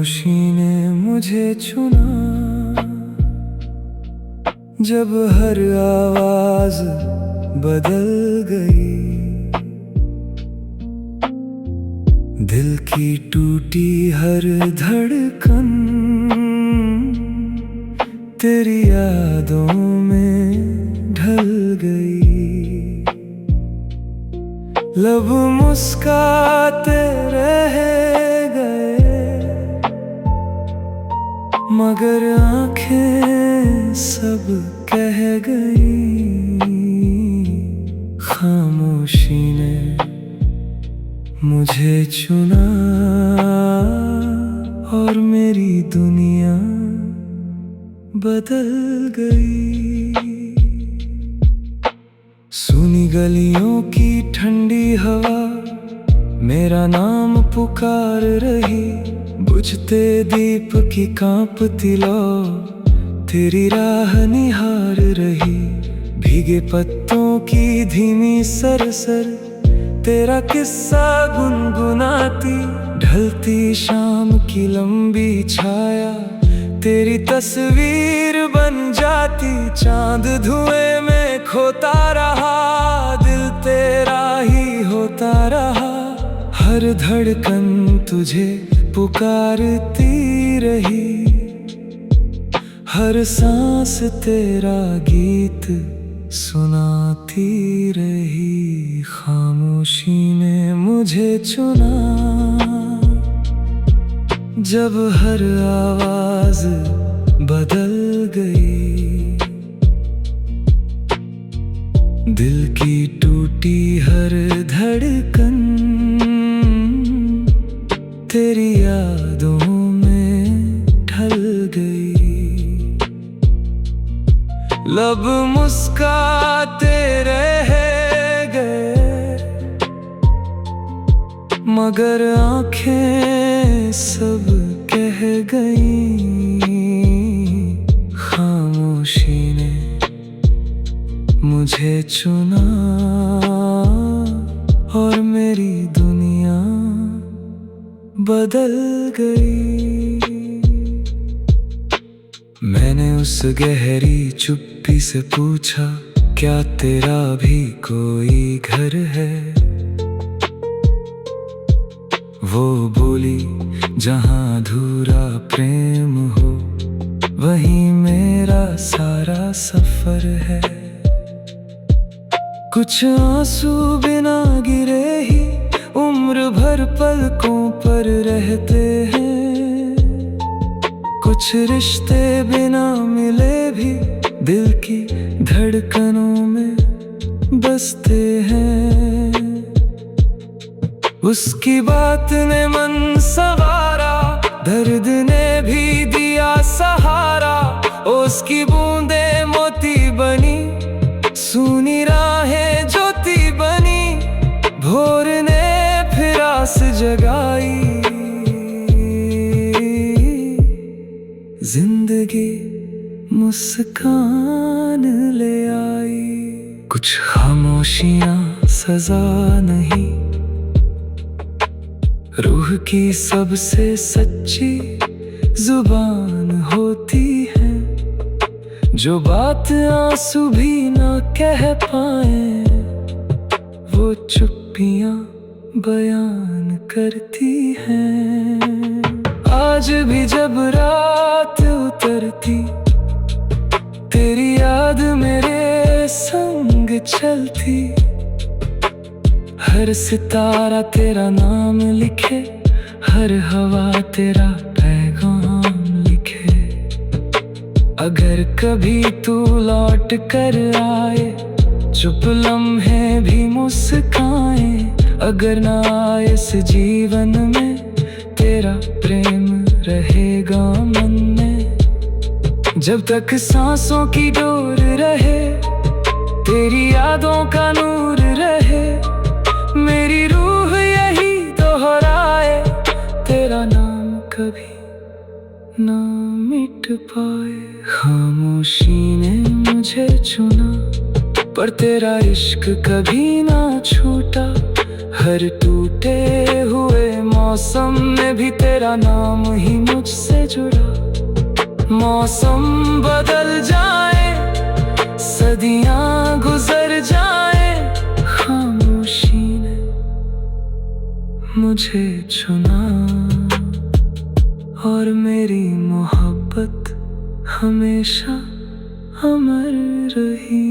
खामोशी ने मुझे चुना। जब हर आवाज बदल गई, दिल की टूटी हर धड़कन तेरी यादों में ढल गई। लब मुस्काते रह गए, मगर आंखें सब कह गई। खामोशी ने मुझे चुना और मेरी दुनिया बदल गई। सुनी गलियों की ठंडी हवा मेरा नाम पुकार रही। बुझते दीप की कांपती लौ तेरी राह निहार रही। भीगे पत्तों की धीमी सरसर तेरा किस्सा गुनगुनाती। ढलती शाम की लंबी छाया तेरी तस्वीर बन जाती। चांद धुएं में खोता रहा, दिल तेरा ही होता रहा। हर धड़कन तुझे पुकारती रही, हर सांस तेरा गीत सुनाती रही। खामोशी ने मुझे चुना। जब हर आवाज बदल गई, दिल की टूटी हर धड़कन तेरी यादों में ढल गई। लब मुस्काते रह गए, मगर आंखें सब कह गई। खामोशी ने मुझे चुना और मेरी दुनिया बदल गई। मैंने उस गहरी चुप्पी से पूछा, क्या तेरा भी कोई घर है? वो बोली, जहां अधूरा प्रेम हो वहीं मेरा सारा सफर है। कुछ आंसू बिना गिरे ही उम्र भर पलकों पर रहते हैं। कुछ रिश्ते बिना मिले भी दिल की धड़कनों में बसते हैं। उसकी बात ने मन संवारा, दर्द ने भी दिया सहारा। उसकी बूंदें मोती बनी, सूनी राहें ज्योति बनी। भोर ने फिर आस जगाई, जिंदगी मुस्कान ले आई। कुछ खामोशियां सजा नहीं, रूह की सबसे सच्ची जुबान होती है। जो बात आंसू भी ना कह पाए, वो चुप्पियां बयान करती हैं। आज भी जब रात उतरती, तेरी याद मेरे संग चलती। हर सितारा तेरा नाम लिखे, हर हवा तेरा पैगाम लिखे। अगर कभी तू लौट कर आए, चुप लम्हे भी मुस्काए। अगर ना आए इस जीवन में, तेरा प्रेम रहेगा मन में। जब तक सांसों की डोर रहे, तेरी यादों का नूर रहे। मेरी रूह यही दोहराए, तेरा नाम कभी ना मिट पाए। खामोशी ने मुझे चुना, पर तेरा इश्क कभी ना छूटा। हर टूटे हुए मौसम में भी तेरा नाम ही मुझसे जुड़ा। मौसम बदल जाए, सदियां गुजर जाए, खामोशी ने मुझे चुना और मेरी मोहब्बत हमेशा अमर रही।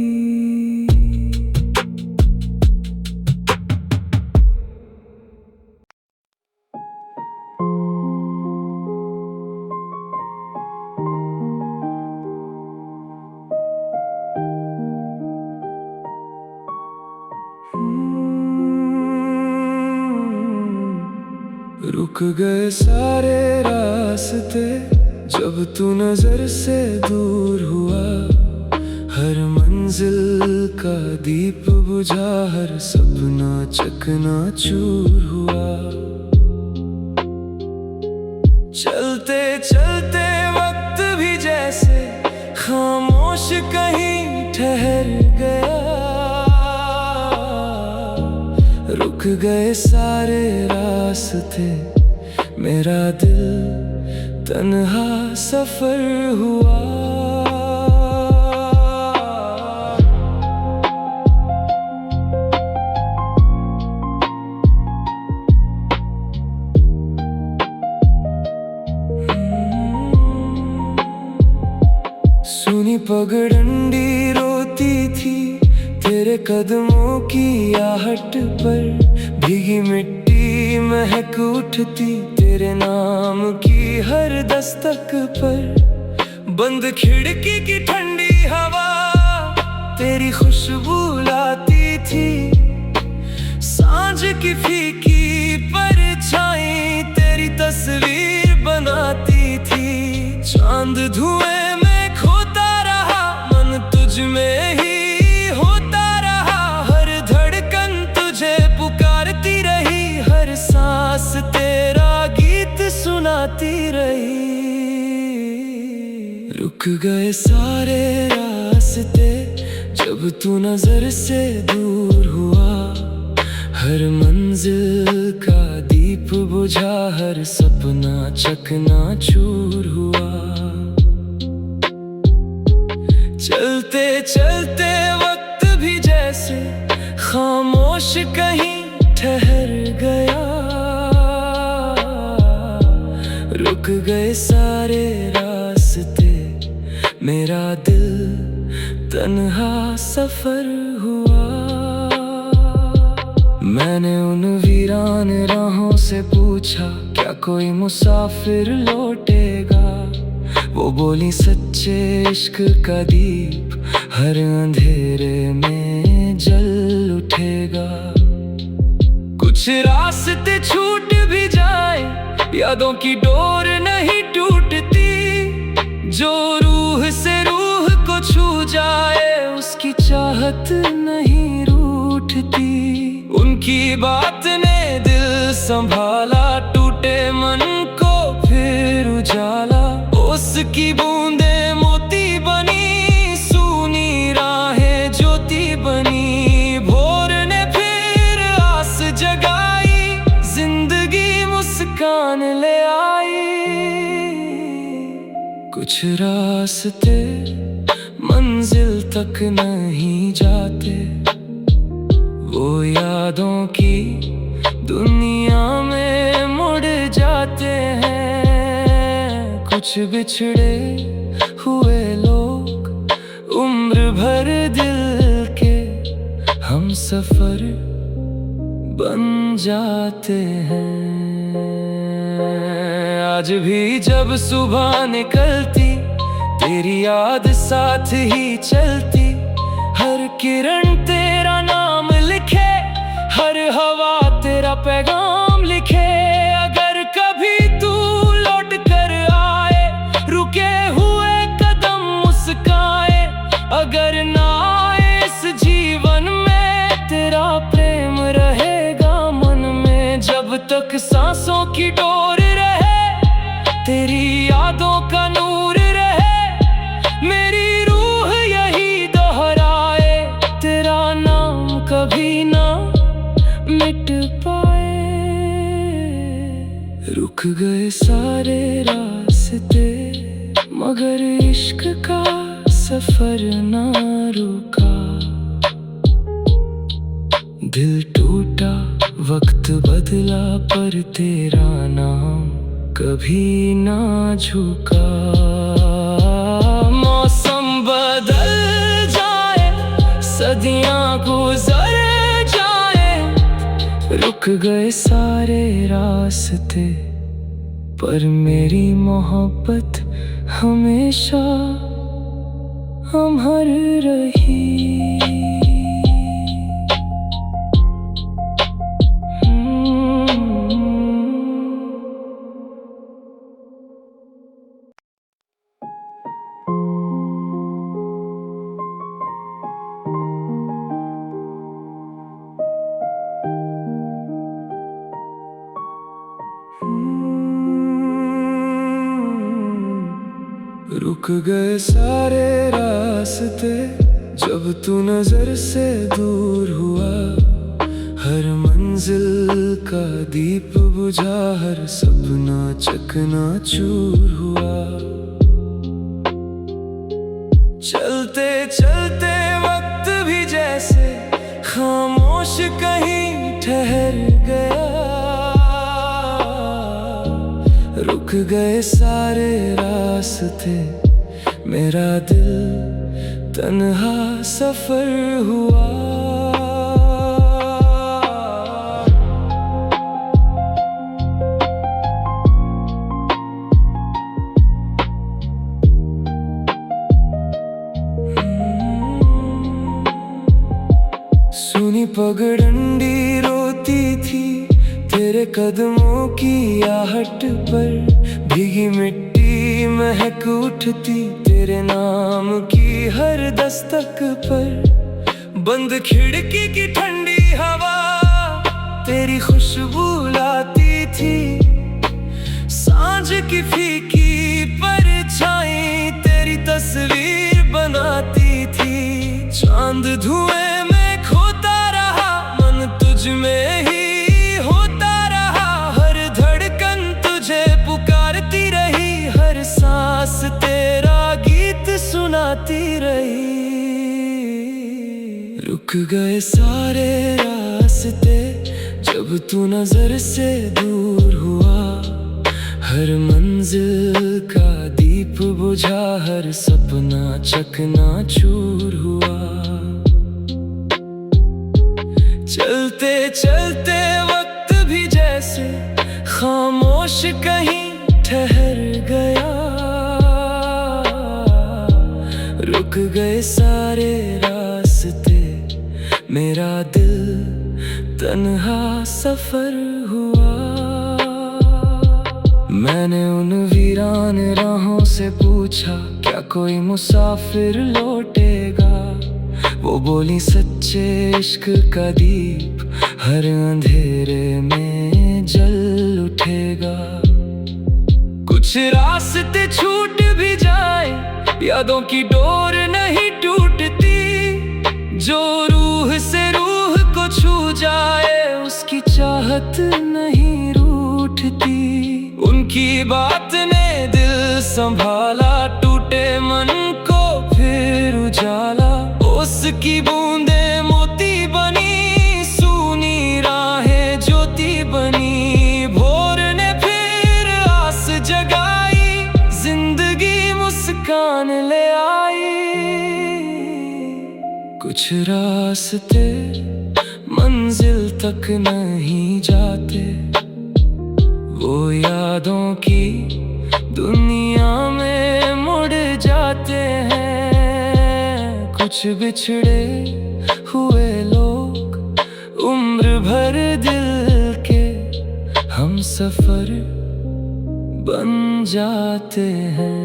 रुक गए सारे रास्ते जब तू नजर से दूर हुआ। हर मंजिल का दीप बुझा, हर सपना चकनाचूर हुआ। चलते चलते वक्त भी जैसे खामोश कहीं ठहर गया। रुक गए सारे रास्ते, मेरा दिल तन्हा सफर हुआ। सुनी पगडंडी रोती थी तेरे कदमों की आहट पर। भीगी मिट्टी महक उठती तेरे नाम की हर दस्तक पर। बंद खिड़की की ठंडी हवा तेरी खुशबू लाती थी। सांझ की फीकी परछाई तेरी तस्वीर बनाती थी। चांद धुएं में खोता रहा, मन तुझ में ही होता रहा। हर धड़कन तुझे पुकारती रही, हर सांस तेरा गीत सुनाती रही। रुक गए सारे रास्ते जब तू नजर से दूर हुआ। हर मंजिल का दीप बुझा, हर सपना चकनाचूर हुआ। चलते चलते वक्त भी जैसे खामोश कहीं ठहर गया। रुक गए सारे रास्ते, मेरा दिल तन्हा सफर हुआ। मैंने उन वीरान राहों से पूछा, क्या कोई मुसाफिर लौटेगा। वो बोली, सच्चे इश्क का दीप हर अंधेरे में जल उठेगा। कुछ रास्ते छूट भी जाए, यादों की डोर नहीं टूटती। जो रूह से रूह को छू जाए, उसकी चाहत नहीं रूठती। उनकी बात ने दिल संभाला, टूटे मन को फिर उजाला। उसकी बूंदे मोती बनी, सूनी राहें ज्योति बनी। भोर ने फिर आस जगाई, जिंदगी मुस्कान ले आई। कुछ रास्ते मंजिल तक नहीं जाते, वो यादों की दुनिया में मुड़ जाते हैं। कुछ बिछड़े हुए लोग उम्र भर दिल के हम सफर बन जाते हैं। आज भी जब सुबह निकलती, तेरी याद साथ ही चलती। हर किरण तेरा नाम लिखे, हर हवा तेरा पैगाम लिखे। अगर कभी तू लौट कर आए, रुके हुए कदम मुस्काए। अगर ना आए इस जीवन में, तेरा प्रेम रहेगा मन में। जब तक सांसों की डोर रहे, तेरी यादों का नूर रहे। मेरी रूह यही दोहराए, तेरा नाम कभी ना मिट गए सारे रास्ते मगर इश्क का सफर ना रुका। दिल टूटा वक्त बदला पर तेरा नाम कभी ना झुका। मौसम बदल जाए सदियां गुजर जाए, रुक गए सारे रास्ते पर मेरी मोहब्बत हमेशा अमर रही। रुक गए सारे रास्ते जब तू नजर से दूर हुआ। हर मंजिल का दीप बुझा, हर सपना चकनाचूर हुआ। चलते चलते वक्त भी जैसे खामोश कहीं ठहर गया। रुक गए सारे रास्ते, मेरा दिल तन्हा सफर हुआ। सुनी पगडंडी रोती थी तेरे कदमों की आहट पर। भीगी मिट्टी महक उठती तेरे नाम की हर दस्तक पर। बंद खिड़की की ठंडी हवा तेरी खुशबू लाती थी। सांझ की फीकी परछाई तेरी तस्वीर बनाती थी। चांद धुएं में खोता रहा, मन तुझ में ही सांस तेरा गीत सुनाती रही। रुक गए सारे रास्ते जब तू नजर से दूर हुआ। हर मंजिल का दीप बुझा, हर सपना चकनाचूर हुआ। चलते चलते वक्त भी जैसे खामोश कहीं ठहर गया। रुक गए सारे रास्ते, मेरा दिल तन्हा सफर हुआ। मैंने उन वीरान राहों से पूछा, क्या कोई मुसाफिर लौटेगा? वो बोली, सच्चे इश्क का दीप हर अंधेरे में जल उठेगा। कुछ रास्ते छूट भी जाए, यादों की डोर नहीं टूटती। जो रूह से रूह को छू जाए, उसकी चाहत नहीं रूठती। उनकी बात ने दिल संभाला, टूटे मन को फिर उजाला। उसकी बूंदे मोती बनी, सूनी राहें ज्योति बनी। भोर ने फिर आस जगाई, जिंदगी मुस्कान ले आई। कुछ रास्ते मंजिल तक नहीं जाते, वो यादों की दुनिया में मुड़ जाते हैं। कुछ बिछड़े हुए लोग उम्र भर दिल के हम सफर बन जाते हैं।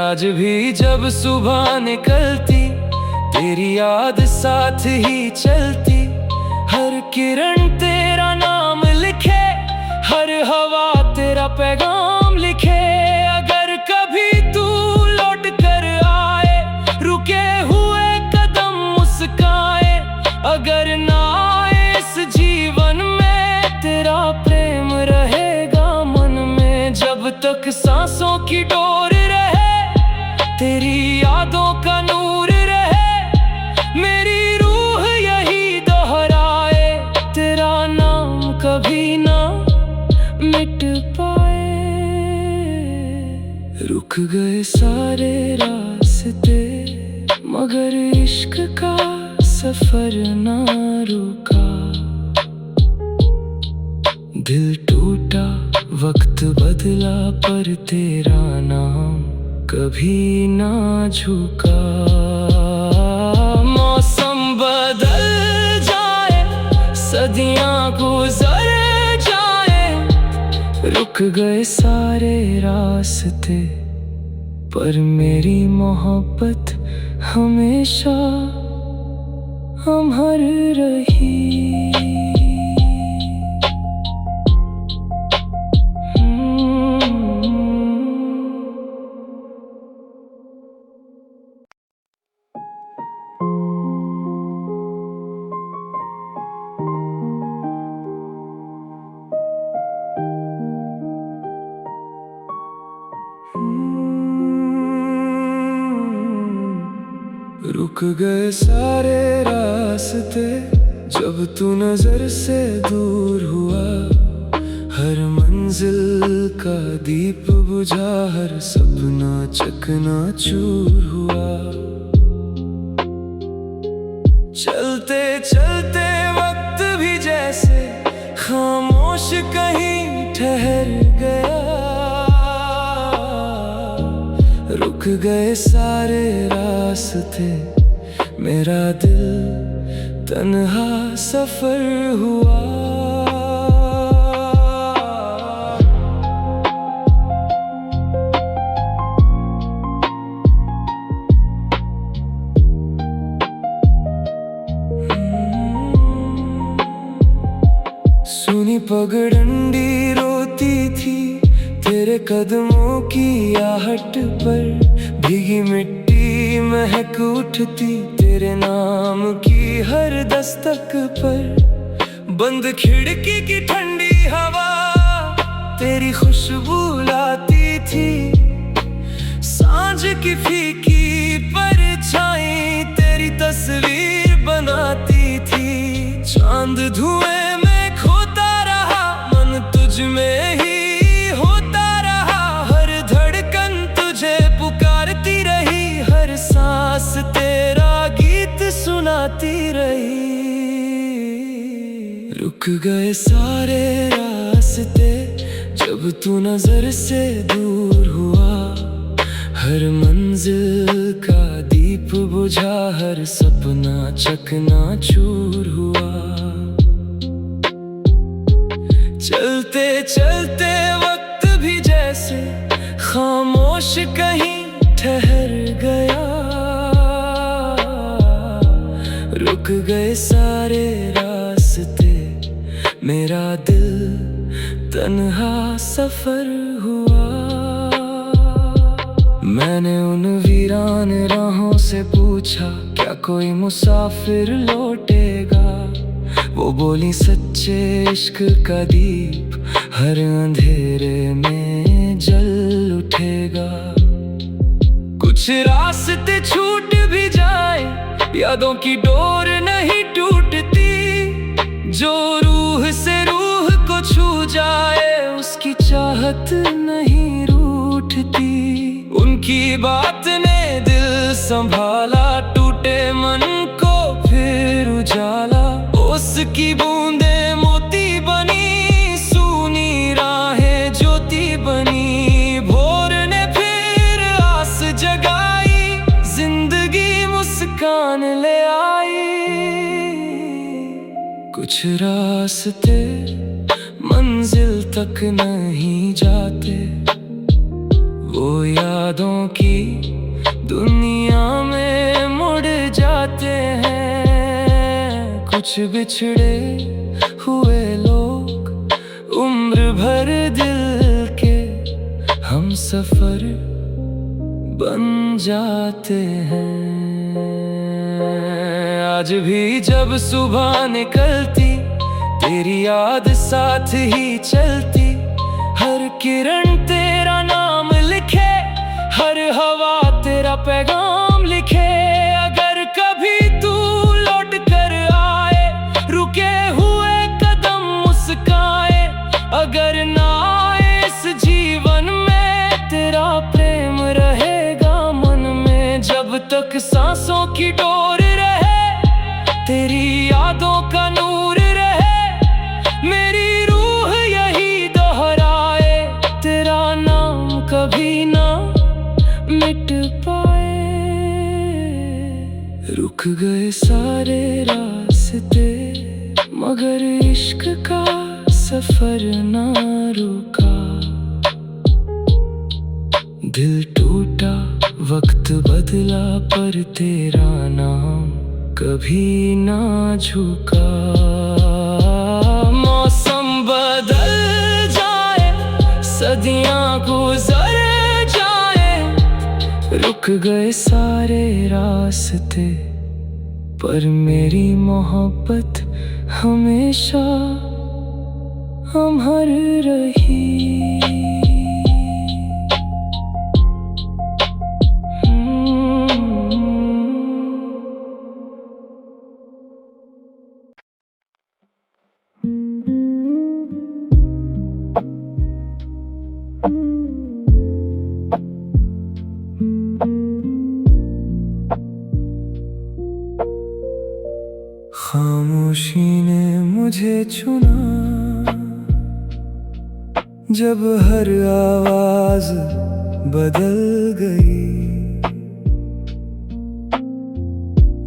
आज भी जब सुबह निकलती, तेरी याद साथ ही चलती। हर किरण तेरा नाम लिखे, हर हवा तेरा पैगाम लिखे। अगर कभी तू लौट कर आए, रुके हुए कदम मुस्काए। अगर ना आए इस जीवन में, तेरा प्रेम सांसों की डोर रहे, तेरी यादों का नूर रहे। मेरी रूह यही दोहराए, तेरा नाम कभी ना मिट पाए। रुक गए सारे रास्ते मगर इश्क का सफर ना रुका। दिल टूटा, वक्त बदला, पर तेरा नाम कभी ना झुका। मौसम बदल जाए, सदियां गुजर जाए, रुक गए सारे रास्ते, पर मेरी मोहब्बत हमेशा अमर रही। रुक गए सारे रास्ते जब तू नजर से दूर हुआ। हर मंजिल का दीप बुझा, हर सपना चकनाचूर हुआ। चलते चलते वक्त भी जैसे खामोश कहीं ठहर गया। रुक गए सारे रास्ते, मेरा दिल तन्हा सफर हुआ। सुनी पगडंडी रोती थी तेरे कदमों की आहट पर। भीगी मिट्टी महक उठती तेरे नाम की हर दस्तक पर। बंद खिड़की की ठंडी हवा तेरी खुशबू लाती थी। सांझ की फीकी परछाई तेरी तस्वीर बनाती थी। चांद धुएं में खोता रहा, मन तुझ में ही होता रहा। हर धड़कन तुझे पुकारती रही, हर सांस तेरा गीत सुनाती रही। रुक गए सारे रास्ते जब तू नजर से दूर हुआ। हर मंजिल का दीप बुझा, हर सपना चकनाचूर हुआ। चलते चलते वक्त भी जैसे खामोश कहीं ठहर गया। रुक गए सारे रास्ते, मेरा दिल तन्हा सफर हुआ। मैंने उन वीरान राहों से पूछा, क्या कोई मुसाफिर लौटेगा। वो बोली सच्चे इश्क का दीप हर अंधेरे में जल उठेगा। कुछ रास्ते छूट भी जाए, यादों की डोर नहीं टूटती। जो रूह से रूह को छू जाए, उसकी चाहत नहीं रूठती। उनकी बात ने दिल संभाला, टूटे मन को फिर उजाला। उसकी बूंदे मोती बनी, सूनी राहें ज्योति बनी। भोर ने फिर आस जगाई, जिंदगी मुस्कान ले आई। कुछ रास्ते मंजिल तक नहीं जाते, वो यादों की दुनिया में मुड़ जाते हैं। कुछ बिछड़े हुए लोग उम्र भर दिल के हम सफर बन जाते हैं। आज भी जब सुबह निकलती, तेरी याद साथ ही चलती। हर किरण तेरा नाम पैगाम लिखे। अगर कभी तू लौट कर आए, रुके हुए कदम मुस्काए। अगर ना आए इस जीवन में, तेरा प्रेम रहेगा मन में। जब तक सांसों की डोर रहे, तेरी यादों का नूर रहे। मेरी रूह यही दोहराए, तेरा नाम कभी ना मिट पाए। रुक गए सारे रास्ते, मगर इश्क का सफर ना रुका। दिल टूटा, वक्त बदला, पर तेरा नाम कभी ना झुका। मौसम बदल जाए, सदियां गुजर जाए, रुक गए सारे रास्ते, पर मेरी मोहब्बत हमेशा अमर रही। खामोशी ने मुझे चुना, जब हर आवाज बदल गई।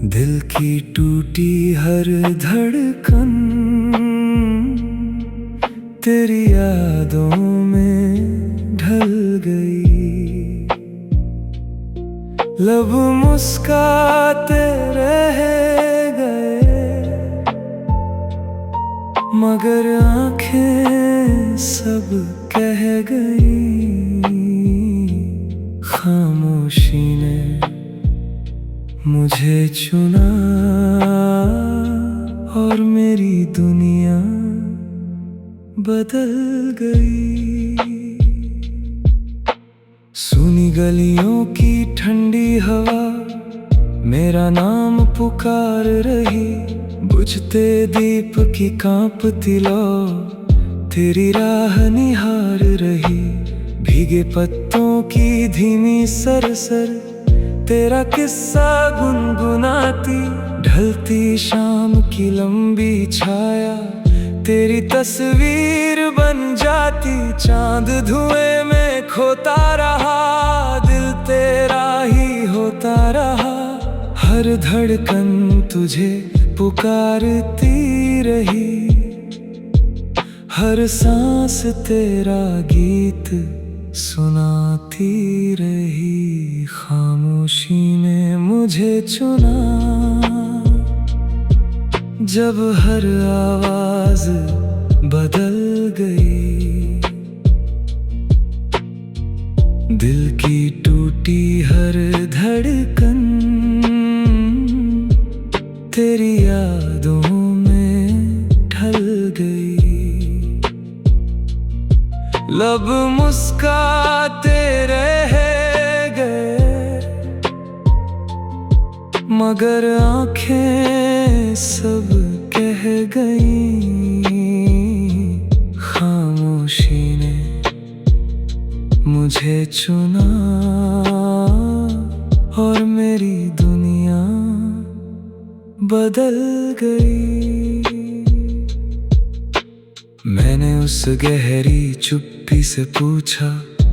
दिल की टूटी हर धड़कन, तेरी यादों में ढल गई। लब मुस्काते रह गए, मगर आंखें सब कह गई। खामोशी ने मुझे चुना, और मेरी दुनिया बदल गई। सुनी गलियों की ठंडी हवा मेरा नाम पुकार रही। बुझते दीप की कांपती लौ तेरी राह निहार रही। भीगे पत्तों की धीमी सरसर तेरा किस्सा गुनगुनाती। ढलती शाम की लंबी छाया तेरी तस्वीर बन जाती। चांद धुएं में खोता रहा, दिल तेरा ही होता रहा। हर धड़कन तुझे पुकारती रही, हर सांस तेरा गीत सुनाती रही। खामोशी ने मुझे चुना, जब हर आवाज बदल गई। दिल की टूटी हर धड़कन तेरी यादों में ढल गई। लब मुस्काते रह गए, मगर आंखें सब कह गईं। खामोशी ने मुझे चुना, और मेरी दुनिया बदल गई। मैंने उस गहरी चुप्पी से पूछा,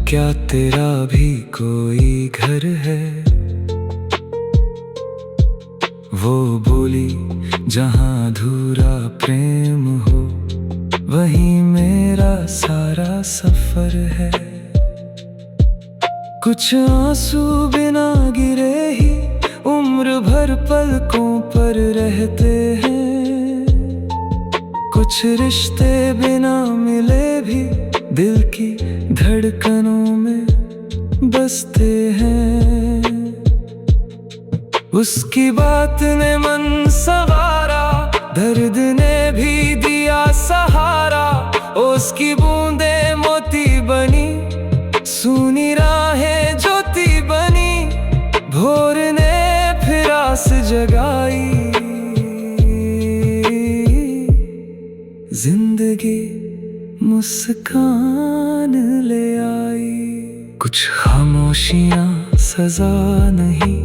क्या तेरा भी कोई घर है? वो बोली, जहां अधूरा प्रेम हो वहीं मेरा सारा सफर है। कुछ आंसू बिना गिरे ही उम्र भर पलकों पर रहते हैं। कुछ रिश्ते बिना मिले भी दिल की धड़कनों में बसते हैं। उसकी बात ने मन संवारा, दर्द ने भी दिया सहारा। उसकी बूंदें मोती बनी, सूनी राहें ज्योति बनी। जिंदगी मुस्कान ले आई। कुछ खामोशियां सजा नहीं,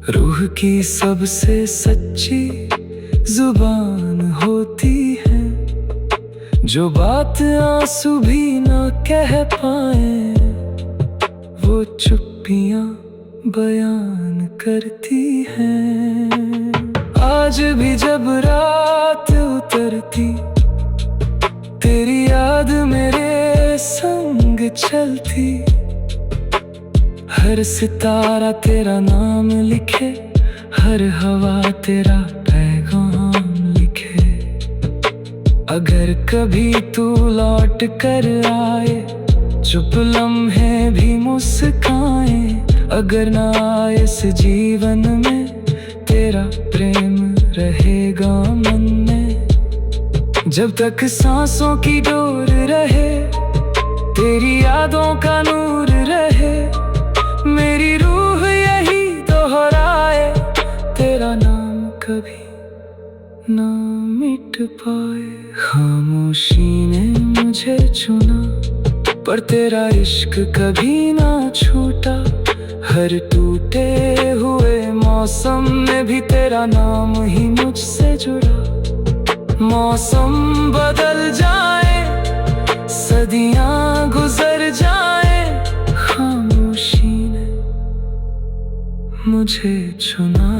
रूह की सबसे सच्ची जुबान होती है। जो बात आंसू भी ना कह पाए, वो चुप्पियां बयान करती हैं। आज भी जब रात उतरती, तेरी याद मेरे संग चलती। हर सितारा तेरा नाम लिखे, हर हवा तेरा पैगाम लिखे। अगर कभी तू लौट कर आए, चुप लम्हे भी मुस्काए। अगर ना आए इस जीवन में, तेरा प्रेम रहेगा मन में। जब तक सांसों की डोर रहे, तेरी यादों का नूर रहे। मेरी रूह यही दोहराए, तेरा नाम कभी ना मिट पाए। खामोशी ने मुझे चुना, पर तेरा इश्क कभी ना छूटा। हर टूटे हुए मौसम में भी तेरा नाम ही मुझसे जुड़ा। मौसम बदल जाए, सदियां गुजर जाए, खामोशी ने मुझे चुना।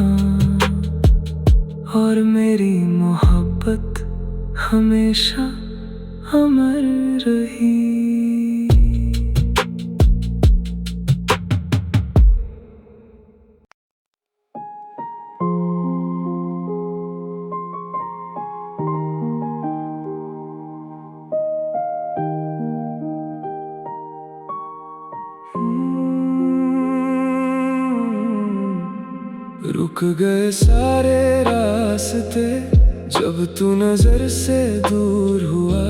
और मेरी मोहब्बत हमेशा अमर रही। रुक गए सारे रास्ते जब तू नजर से दूर हुआ।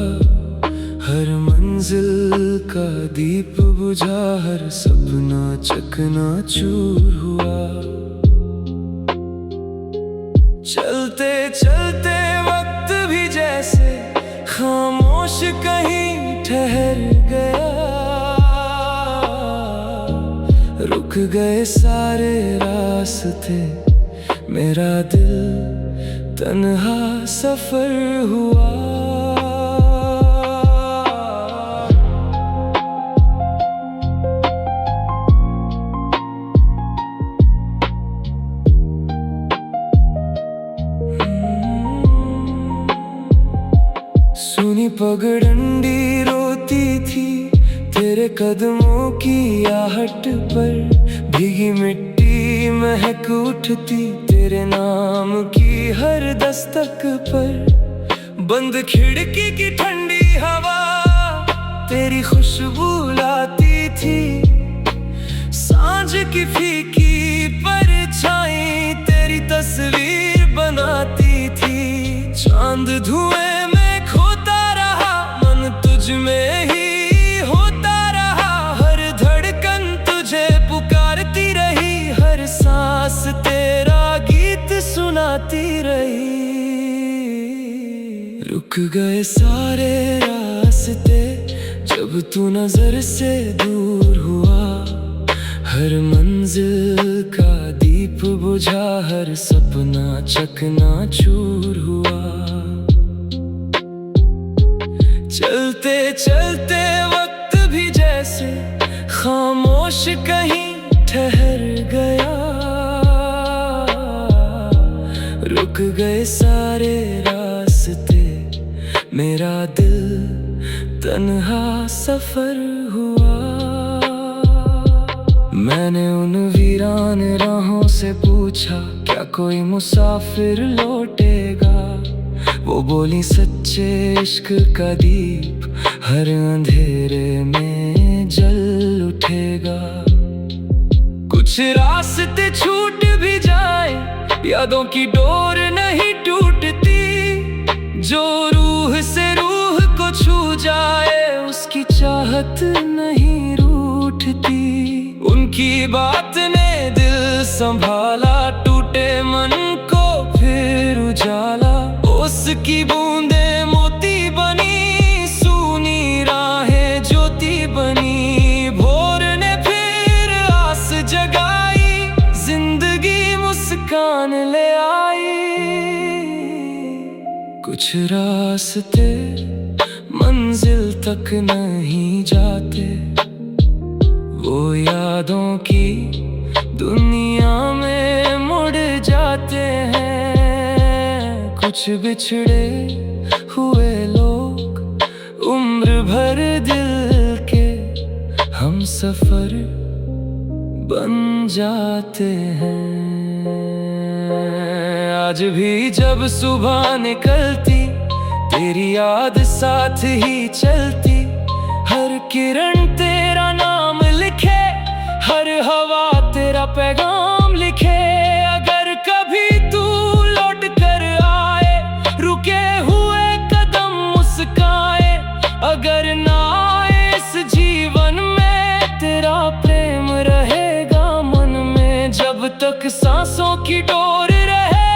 हर मंजिल का दीप बुझा, हर सपना चकनाचूर हुआ। चलते चलते वक्त भी जैसे खामोश कहीं ठहर गया। रुक गए सारे रास्ते, मेरा दिल तन्हा सफर हुआ। सुनी पगडंडी रोती थी तेरे कदमों की आहट पर। भीगी मिट्टी महक उठती तेरे नाम की हर दस्तक पर। बंद खिड़की की ठंडी हवा तेरी खुशबू लाती थी। सांझ की फीकी परछाई तेरी तस्वीर बनाती थी। चांद धुएं में खोता रहा, मन तुझ में ही होता रहा। हर धड़कन तुझे पुकारती रही, हर सांस तेरा गीत सुनाती रही। रुक गए सारे रास्ते जब तू नजर से दूर हुआ। हर मंजिल का दीप बुझा, हर सपना चकनाचूर हुआ। चलते चलते वक्त भी जैसे खामोश कहीं ठहर गया। रुक गए सारे रास्ते, मेरा दिल तन्हा सफर हुआ। मैंने उन वीरान राहों से पूछा, क्या कोई मुसाफिर लौटेगा। वो बोली सच्चे इश्क का दीप हर अंधेरे में जल उठेगा। कुछ रास्ते छूट भी जाए, यादों की डोर नहीं टूटती। जो रूह से रूह को छू जाए, उसकी चाहत नहीं रूठती। उनकी बात ने दिल संभाला, टूटे मन को फिर उजाला। उसकी बूंदे कुछ रास्ते मंजिल तक नहीं जाते, वो यादों की दुनिया में मुड़ जाते हैं। कुछ बिछड़े हुए लोग उम्र भर दिल के हम सफर बन जाते हैं। आज भी जब सुबह निकलती तेरी याद साथ ही चलती, हर किरण तेरा नाम लिखे, हर हवा तेरा पैगाम लिखे। अगर कभी तू लौट कर आए, रुके हुए कदम मुस्काए, अगर ना आए इस जीवन में, तेरा प्रेम रहेगा मन में। जब तक सांसों की डोर रहे,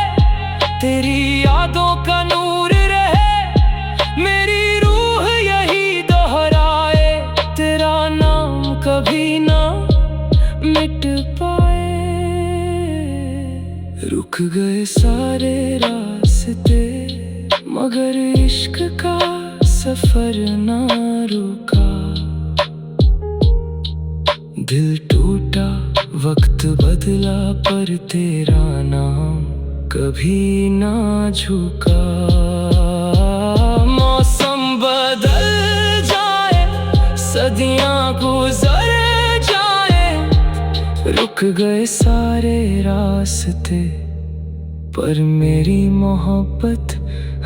तेरी यादों का नूर रहे, मेरी रूह यही दोहराए, तेरा नाम कभी ना मिट पाए। रुक गए सारे रास्ते मगर इश्क का सफर ना रुका। दिल टूटा वक्त बदला पर तेरा नाम कभी ना झुका। मौसम बदल जाए, सदियां गुजर जाए, रुक गए सारे रास्ते पर मेरी मोहब्बत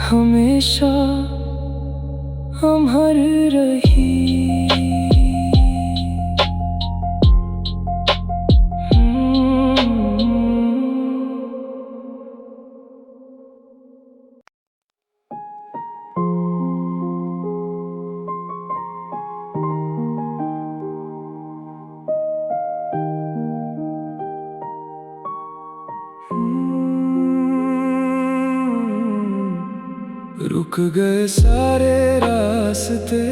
हमेशा अमर रही। रुक गए सारे रास्ते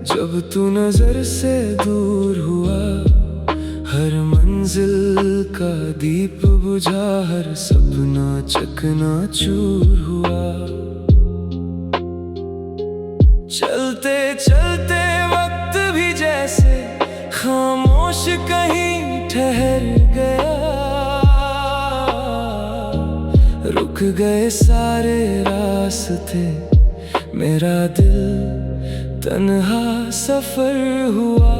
जब तू नजर से दूर हुआ, हर मंजिल का दीप बुझा, हर सपना चकनाचूर हुआ। चलते चलते वक्त भी जैसे खामोश कहीं ठहर गया। रुक गए सारे रास्ते, मेरा दिल तन्हा सफर हुआ।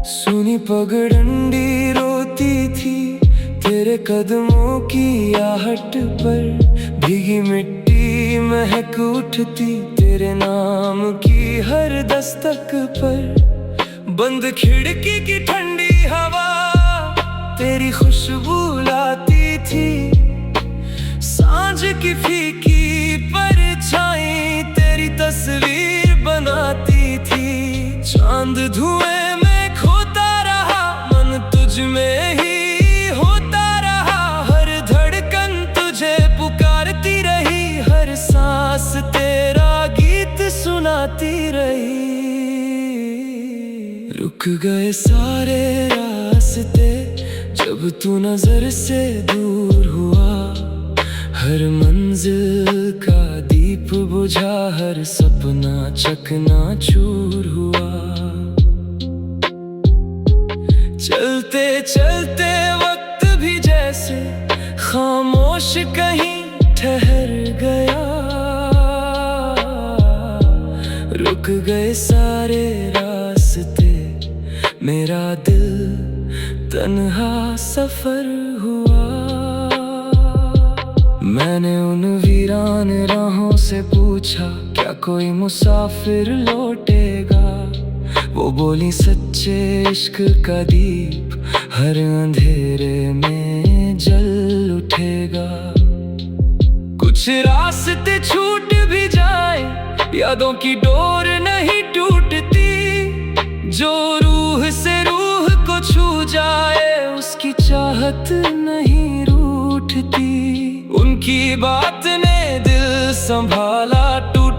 सुनी पगडंडी रोती थी तेरे कदमों की आहट पर, भीगी मिट्टी महक उठती तेरे नाम की हर दस्तक पर। बंद खिड़की की ठंडी हवा तेरी खुशबू लाती थी, सांझ की फीकी परछाई तेरी तस्वीर बनाती थी। चांद धुएं में खोता रहा, मन तुझ में ही होता रहा, हर धड़कन तुझे पुकारती रही, हर सांस तेरा गीत सुनाती रही। रुक गए सारे रास्ते जब तू नजर से दूर हुआ, हर मंजिल का दीप बुझा, हर सपना चकनाचूर हुआ। चलते चलते वक्त भी जैसे खामोश कहीं ठहर गया। रुक गए सारे रास्ते, मेरा दिल तन्हा सफर हुआ। मैंने उन वीरान राहों से पूछा, क्या कोई मुसाफिर लौटेगा? वो बोली सच्चे इश्क का दीप हर अंधेरे में जल उठेगा। कुछ रास्ते छूट भी जाए, यादों की डोर नहीं टूटती, जो रूह से रूह को छू जाए उसकी चाहत नहीं रूठती। उनकी बात ने दिल संभाला, टूट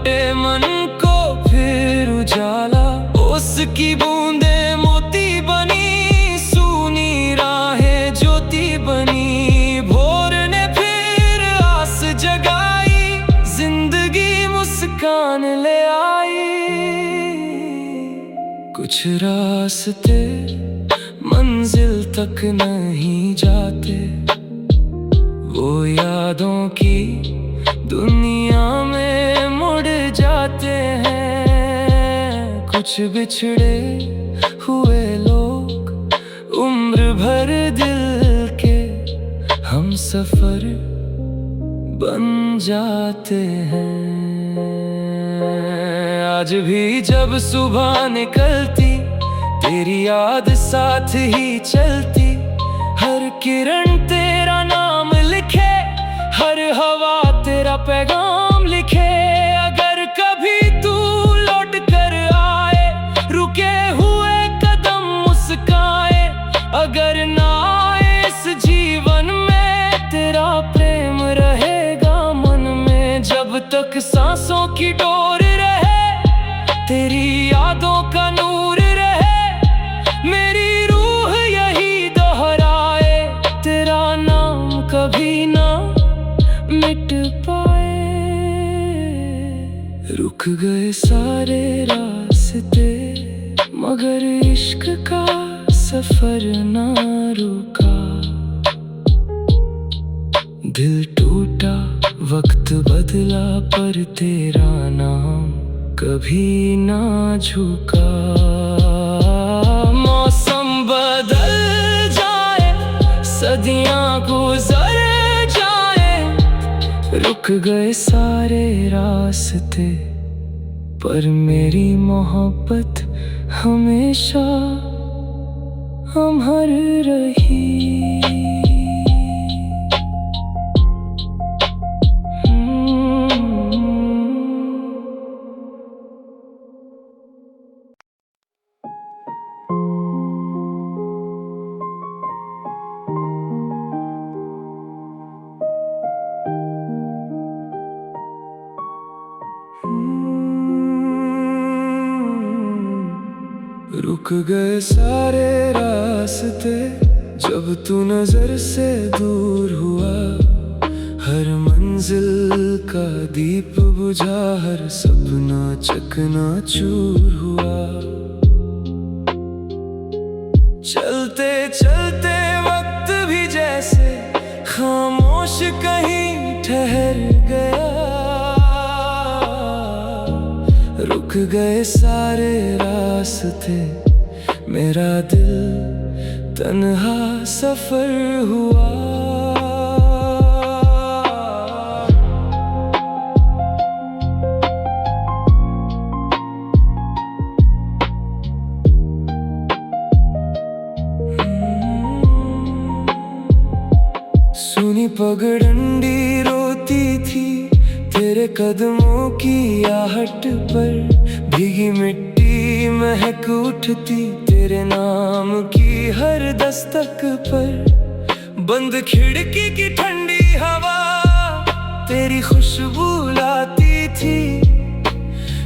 की बूंदे मोती बनी, सूनी राहें ज्योति बनी। भोर ने फिर आस जगाई, जिंदगी मुस्कान ले आई। कुछ रास्ते मंजिल तक नहीं जाते, वो यादों की दुनिया में मुड़ जाते हैं। कुछ बिछड़े हुए लोग उम्र भर दिल के हम सफर बन जाते हैं। आज भी जब सुबह निकलती, तेरी याद साथ ही चलती। हर किरण तेरा नाम लिखे, हर हवा तेरा पैगाम लिखे। अगर कभी तू लौट कर आए, रुके हुए कदम मुस्काए। अगर ना आए इस जीवन में, तेरा प्रेम रहेगा मन में। जब तक सांसों की डोर रहे, तेरी यादों का नूर रहे। मेरी रूह यही दोहराए, तेरा नाम कभी ना मिट पाए। रुक गए सारे रास्ते, मगर इश्क का सफर ना रुका। दिल टूटा, वक्त बदला, पर तेरा नाम कभी ना झुका। मौसम बदल जाए, सदियां गुजर जाए, रुक गए सारे रास्ते, पर मेरी मोहब्बत हमेशा अमर रही। रुक गए सारे रास्ते, जब तू नजर से दूर हुआ। हर मंजिल का दीप बुझा, हर सपना चकनाचूर हुआ। चलते चलते वक्त भी जैसे खामोश कहीं ठहर गया। रुक गए सारे रास्ते, मेरा दिल तन्हा सफर हुआ। सुनी पगडंडी रोती थी तेरे कदमों की आहट पर। भीगी मिट्टी महक उठती तेरे नाम की हर दस्तक पर। बंद खिड़की की ठंडी हवा तेरी खुशबू लाती थी।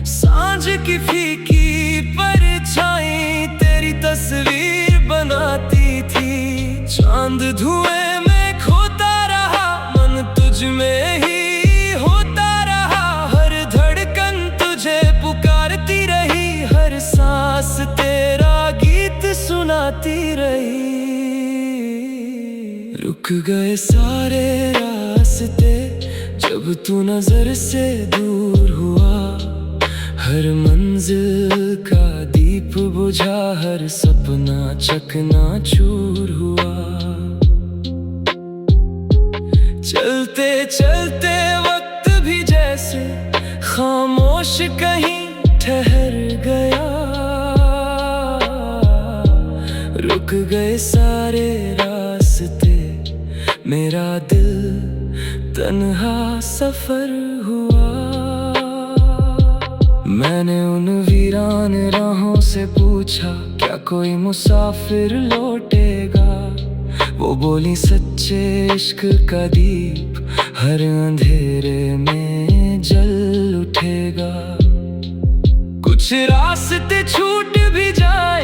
सांझ की फीकी परछाई तेरी तस्वीर बनाती थी। चांद धुएं में खोता रहा, मन तुझ में ही होता रहा। हर धड़कन तुझे पुकारती रही, हर सांस तेरा गीत सुनाती रही। रुक गए सारे रास्ते, जब तू नजर से दूर हुआ। हर मंजिल का दीप बुझा, हर सपना चकनाचूर हुआ। चलते चलते वक्त भी जैसे खामोश कहीं ठहर गया। रुक गए सारे रास्ते, मेरा दिल तन्हा सफर हुआ। मैंने उन वीरान राहों से पूछा, क्या कोई मुसाफिर लौटेगा। वो बोली सच्चे इश्क का दीप हर अंधेरे में जल उठेगा। कुछ कुछ रास्ते छूट भी जाए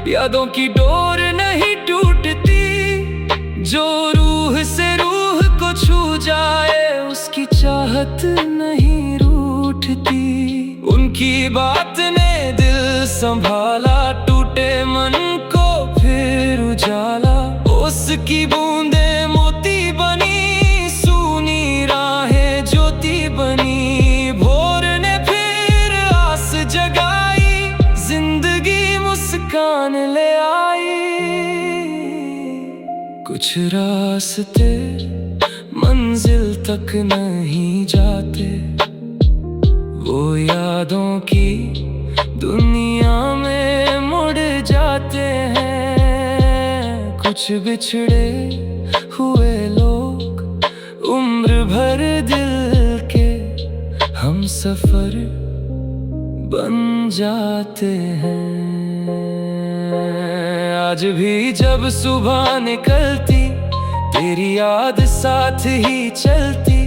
यादों की डोर नहीं टूटती। जो रूह से रूह को छू जाए उसकी चाहत नहीं रूठती। उनकी बात ने दिल संभाला, टूटे मन को फिर उजाला। उसकी बूंदे मोती बनी, सूनी राहें ज्योति बनी। भोर ने फिर आस जगाई, जिंदगी मुस्कान ले आई। कुछ रास्ते मंजिल तक नहीं जाते, वो यादों की दुनिया में मुड़ जाते हैं। कुछ बिछड़े हुए लोग उम्र भर दिल के हम सफर बन जाते हैं। आज भी जब सुबह निकलती तेरी याद साथ ही चलती।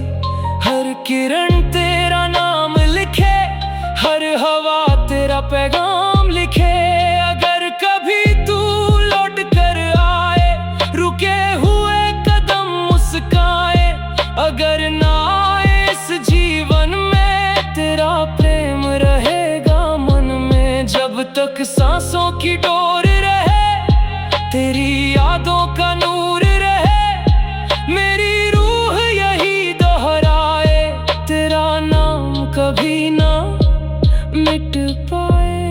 हर किरण तेरा नाम लिखे, हर हवा तेरा पैगाम लिखे। अगर कभी तू लौट कर आए, रुके हुए कदम मुस्काए। अगर ना आए इस जीवन में, तेरा प्रेम रहेगा मन में। जब तक सांसों की डोर रहे, तेरी यादों का नूर रहे। मेरी रूह यही दोहराए, तेरा नाम कभी ना मिट पाए।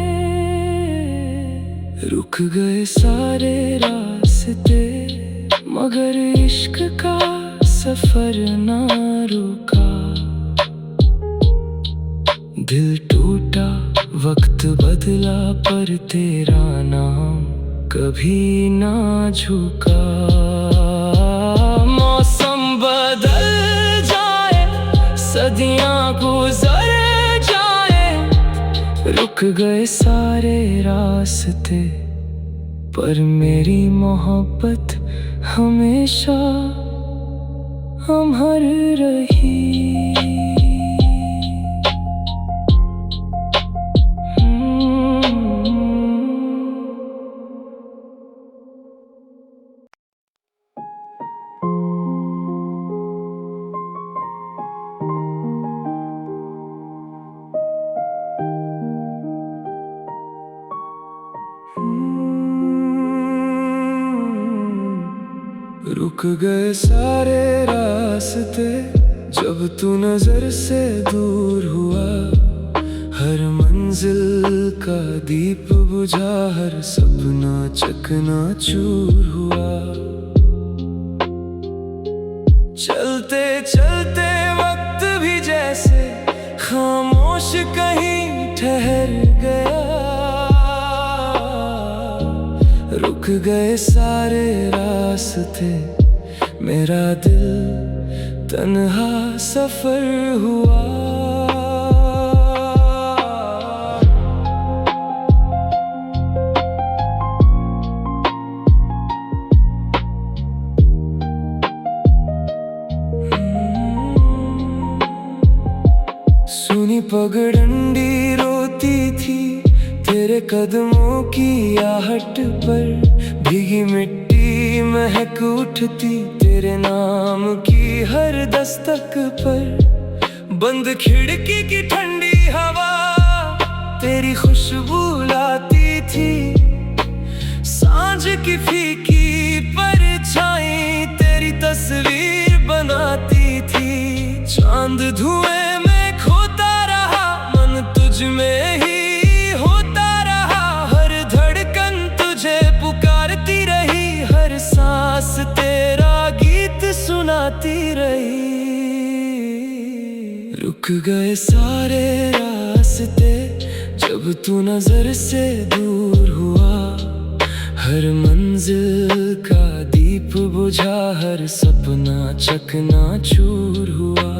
रुक गए सारे रास्ते मगर इश्क का सफर ना रुका। दिल टूटा वक्त बदला पर तेरा नाम कभी ना झुका। मौसम बदल जाए, सदियां गुजर जाए, रुक गए सारे रास्ते पर मेरी मोहब्बत हमेशा अमर रही। रुक गए सारे रास्ते जब तू नजर से दूर हुआ। हर मंजिल का दीप बुझा, हर सपना चकनाचूर हुआ। चलते चलते वक्त भी जैसे खामोश कहीं ठहर गया। रुक गए सारे रास्ते, मेरा दिल तन्हा सफर हुआ। सुनी पगडंडी रोती थी तेरे कदमों की आहट पर। भीगी मिट्टी महक उठती तेरे नाम की हर दस्तक पर। बंद खिड़की की ठंडी हवा तेरी खुशबू लाती थी। सांझ की फीकी परछाई तेरी तस्वीर बनाती थी। चांद धुएं में खोता रहा, मन तुझ में ही होता रहा। हर धड़कन तुझे पुकारती रही, हर सांस तेरा गीत सुनाती रही। रुक गए सारे रास्ते जब तू नजर से दूर हुआ। हर मंजिल का दीप बुझा, हर सपना चकनाचूर हुआ।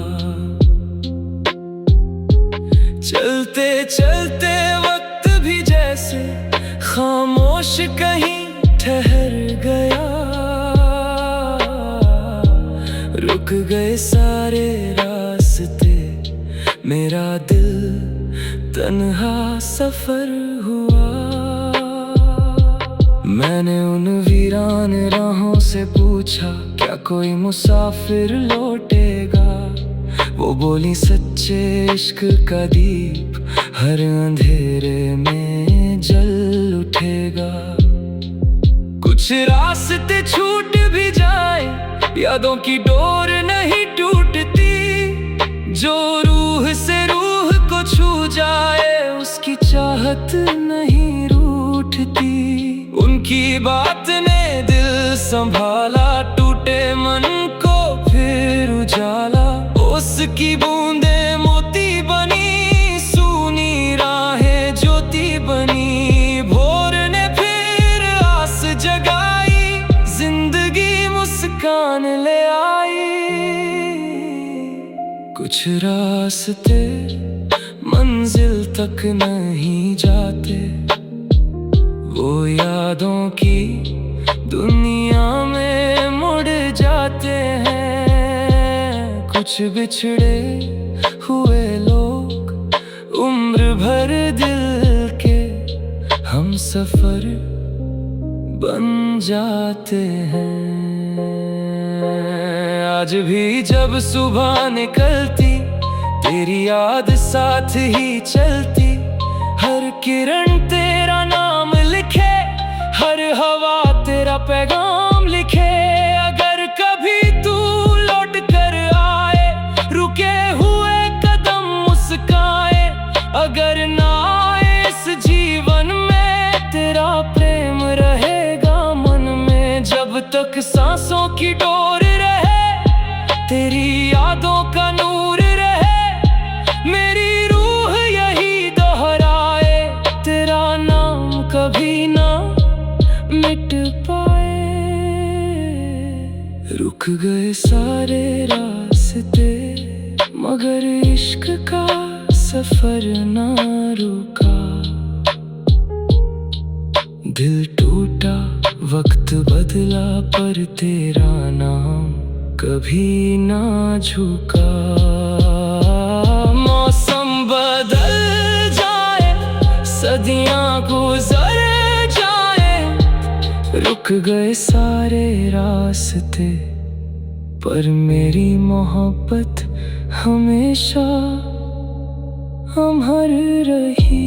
चलते चलते वक्त भी जैसे खामोश कहीं ठहर गया। रुक गए सारे रास्ते, मेरा दिल तन्हा सफर हुआ। मैंने उन वीरान राहों से पूछा, क्या कोई मुसाफिर लौटेगा? वो बोली, सच्चे इश्क का दीप हर अंधेरे में जल उठेगा। कुछ रास्ते छूट भी जाए, यादों की डोर नहीं टूटती। जो रूह से रूह को छू जाए, उसकी चाहत नहीं रूठती। उनकी बात ने दिल संभाला, टूटे मन को फिर उजाला। उसकी बूंदे मोती बनी, सूनी राहें ज्योति बनी। भोर ने फिर आस जगाई, जिंदगी मुस्कान ले आई। कुछ रास्ते मंजिल तक नहीं जाते, वो यादों की दुनिया में मुड़ जाते हैं। कुछ बिछड़े हुए लोग उम्र भर दिल के हम सफर बन जाते हैं। आज भी जब सुबह निकलती, तेरी याद साथ ही चलती। हर किरण तेरा नाम लिखे, हर हवा तेरा पैगाम लिखे। अगर कभी तू लौट कर आए, रुके हुए कदम मुस्काए। अगर ना आए इस जीवन में, तेरा प्रेम रहेगा मन में। जब तक सांसों की डोर रहे, तेरी यादों का नूर रहे। मेरी रूह यही दोहराए, तेरा नाम कभी ना मिट पाए। रुक गए सारे रास्ते, मगर इश्क का सफर ना रुका। दिल टूटा, वक्त बदला, पर तेरा नाम कभी ना झुका। मौसम बदल जाए, सदियां गुजर जाए, रुक गए सारे रास्ते, पर मेरी मोहब्बत हमेशा अमर रही।